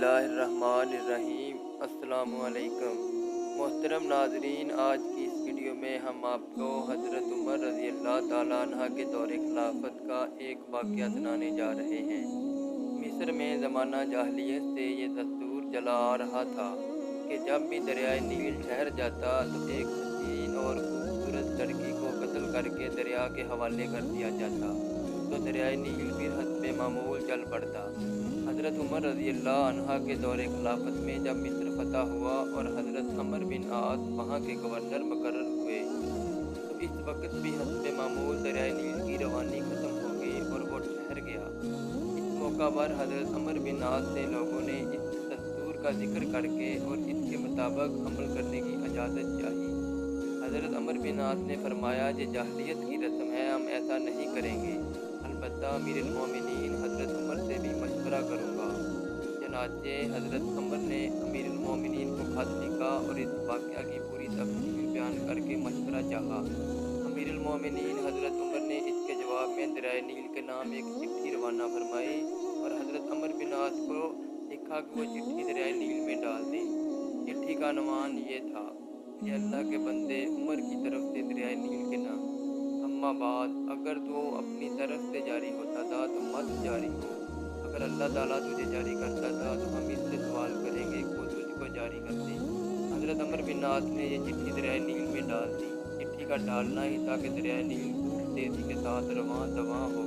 बिस्मिल्लाहिर्रहमानिर्रहीम। अस्सलामुअलैकुम। मोहतरम नाजरीन, आज की इस वीडियो में हम आपको हज़रत उमर रज़ी अल्लाह ताला अन्हा के दौर खिलाफत का एक वाक़या सुनाने जा रहे हैं। मिस्र में ज़माना जाहिलियत से ये दस्तूर चला आ रहा था कि जब भी दरियाए नील ठहर जाता तो एक हसीन और खूबसूरत लड़की को कत्ल करके दरिया के हवाले कर दिया जाता, तो दरियाए नील फिर हस्बे मामूल चल पड़ता। हज़रत उमर रज़ी अल्लाह अन्हा के दौर खिलाफत में जब मिस्र फ़तह हुआ और हज़रत अमर बिन आस वहाँ के गवर्नर मुकर्रर हुए, तो इस वक्त भी हस्बे मामूल दरियाए नील की रवानी ख़त्म हो गई और वो ठहर गया। इस मौका पर हज़रत अमर बिन आस से लोगों ने इस दस्तूर का जिक्र करके और इसके मुताबिक अमल करने की इजाज़त चाही। हज़रत अमर बिन आस ने फरमाया, ये जाहिलियत की रस्म है, हम ऐसा नहीं करेंगे, अलबत्ता अमीरुल मोमिनीन हज़रत उमर से भी मशवरा करूँगा। चनाचे हज़रत अमर ने अमीरुल मोमिनीन को खत लिखा और इस वाक़या की पूरी तफसील बयान करके मशवरा चाहा। अमीरुल मोमिनीन हज़रत उमर ने इसके जवाब में दरियाए नील के नाम एक चिट्ठी रवाना फरमाई और हज़रत अमर बिन आस को लिखा कि वो चिट्ठी दरियाए नील में डाल दें। चिट्ठी का अनुमान ये था, ये अल्लाह के बंदे उमर की तरफ से दरियाए नील के नाम। अम्मा बाद, अगर तो अपनी तरफ से जारी होता था तो मत जारी हो, अगर अल्लाह ताला तुझे जारी करता था तो हम इससे सवाल करेंगे कि वो तुझको जारी कर दे। हज़रत अमर बिन आस ने ये चिट्ठी दरियाए नील में डाल दी। चिट्ठी का डालना ही था कि दरियाए नील खूब तेज़ी के साथ रवां दवां हो